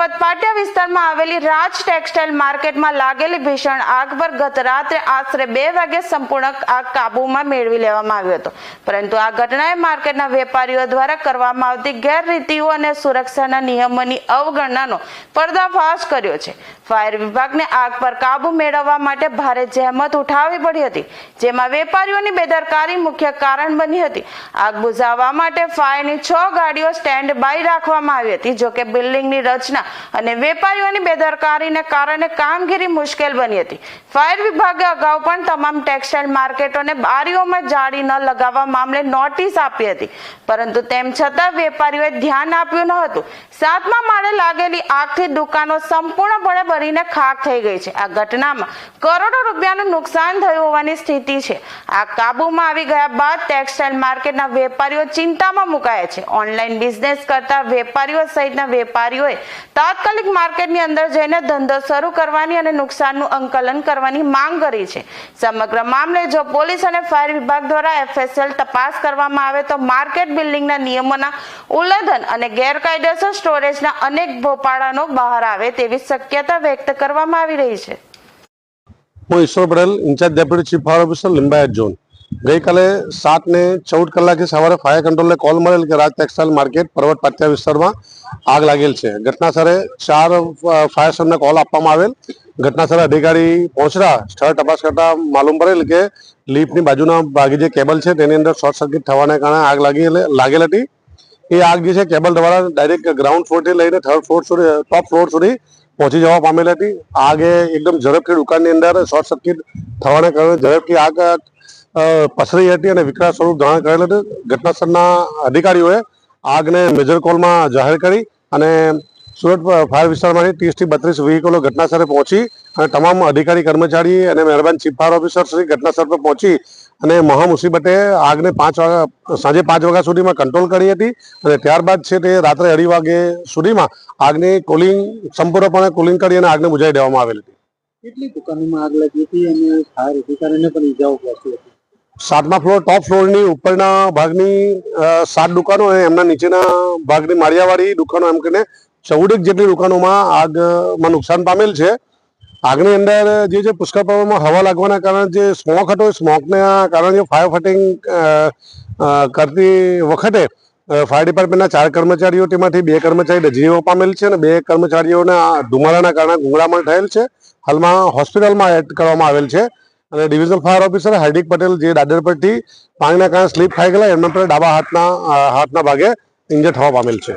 પર્વત પાટિયા વિસ્તારમાં આવેલી રાજ ટેક્સટાઇલ માર્કેટમાં લાગેલી ભીષણ આગ પર ગત રાત્રે આશરે 2 વાગે સંપૂર્ણ આગ કાબૂમાં મેળવી લેવામાં આવ્યો હતો, પરંતુ આ ઘટનાએ માર્કેટના વેપારીઓ દ્વારા કરવામાં આવતી ગેરરીતિઓ અને સુરક્ષાના નિયમોની અવગણનાનો પર્દાફાશ કર્યો છે। ફાયર વિભાગને આગ પર કાબુ મેળવવા માટે ભારે જહેમત ઉઠાવવી પડી હતી, જેમાં વેપારીઓની બેદરકારી મુખ્ય કારણ બની હતી। આગ બુઝાવવા માટે ફાયરની 6 ગાડીઓ સ્ટેન્ડ બાય રાખવામાં આવી હતી, જો કે બિલ્ડિંગની રચના અને વેપારીઓની બેદરકારીને કારણે કામગીરી મુશ્કેલ બની હતી। ફાયર વિભાગે અગાઉ પણ તમામ ટેક્સટાઇલ માર્કેટોને બારીઓમાં જાળી ન લગાવવા મામલે નોટિસ આપી હતી, પરંતુ તેમ છતાં વેપારીઓએ ધ્યાન આપ્યું ન હતું। 7મા માળે લાગેલી આગથી દુકાનો સંપૂર્ણપણે બળીને ખાખ થઈ ગઈ છે। આ ઘટનામાં કરોડો રૂપિયાનું નુકસાન થયું હોવાની સ્થિતિ છે। આ કાબૂમાં આવી ગયા બાદ ટેક્સટાઇલ માર્કેટના વેપારીઓ ચિંતામાં મુકાયા છે। ઓનલાઈન બિઝનેસ કરતા વેપારીઓ સહિતના વેપારીઓએ તાત્કાલિક માર્કેટની અંદર જઈને ધંધો શરૂ કરવાની અને નુકસાનનું અંકલન કરવાની માંગ કરી છે। સમગ્ર મામલે જો પોલીસ અને ફાયર વિભાગ દ્વારા FSL તપાસ કરવામાં આવે તો માર્કેટ બિલ્ડિંગના નિયમોના ઉલ્લંઘન અને ગેરકાયદેસર સ્ટોરેજના અનેક ભોપાળાનો બહાર આવે તેવી શક્યતા વ્યક્ત કરવામાં આવી રહી છે। હું Ishwar Patel, in-charge deputy chief fire officer Limbayat zone. ગઈકાલે 7:14 કલાકે સવારે ફાયર કંટ્રોલને કોલ મળેલ કે રાજ ટેક્સટાઇલ માર્કેટ પર્વત પાટિયા વિસ્તારમાં આગ લાગેલ છે। ઘટનાસ્થળે 4 ફાયર સ્ટેશનને કોલ આપવામાં આવેલ। ઘટનાસ્થળે અધિકારી પહોંચતા સ્થળ તપાસ કરતા માલુમ પડેલ કે લિફ્ટની બાજુના ભાગે જે કેબલ છે તેની અંદર શોર્ટ સર્કિટ થવાને કારણે આગ લાગેલ હતી। એ આગ જે છે કેબલ દ્વારા ડાયરેક્ટ ગ્રાઉન્ડ ફ્લોરથી લઈને થર્ડ ફ્લોર સુધી, ટોપ ફ્લોર સુધી પહોંચી જવા પામેલ હતી। આગે એકદમ ઝડપથી દુકાનની અંદર શોર્ટ સર્કિટ થવાને કારણે ઝડપથી આગ પસરી હતી અને વિકરાળ સ્વરૂપ ધારણ કરેલ હતું। ઘટનાસ્થળના અધિકારીઓએ આગને મેજર કોલમાં જાહેર કરી અને સુરત ફાયર વિસ્તારમાંથી 30 થી 32 વ્હીકલો ઘટનાસ્થળે પહોંચી અને તમામ અધિકારી કર્મચારી અને મહેરબાન ચીફ ફાયર ઓફિસર શ્રી ઘટનાસ્થળ પર પહોંચી અને મહા મુસીબતે આગને સાંજે 5 વાગ્યા સુધીમાં કંટ્રોલ કરી હતી અને ત્યારબાદ છે તે રાત્રે 2:30 વાગે સુધીમાં આગની સંપૂર્ણપણે કુલિંગ કરી અને આગને બુઝાવી દેવામાં આવેલ હતી। કેટલી દુકાનોમાં આગ લાગી હતી અને ફાયર અધિકારીને પણ ઈજાઓ પહોંચી હતી? 7મા ફ્લોર ટોપ ફ્લોરની ઉપરના ભાગની 7 દુકાનો અને એમના નીચેના ભાગની માળિયાવાળી દુકાનો એમ કરીને 14 જેટલી દુકાનોમાં આગમાં નુકસાન પામેલ છે। આગની અંદર જે પુષ્કળ પ્રમાણમાં હવા લાગવાના કારણે જે સ્મોક હતો એ સ્મોકના કારણે ફાયર ફાઇટિંગ કરતી વખતે ફાયર ડિપાર્ટમેન્ટના 4 કર્મચારીઓ તેમાંથી 2 કર્મચારી દઝીઓ પામેલ છે અને 2 કર્મચારીઓના ધુમાડાના કારણે ગુંગળામણ થયેલ છે। હાલમાં હોસ્પિટલમાં એડ કરવામાં આવેલ છે અને divisional fire officer Hardik Patel જે દાદર પરથી પાણીના કારણે સ્લીપ ખાઈ ગયેલા એમના પર ડાબા હાથના ભાગે ઇન્જર્ડ થવા પામેલ છે।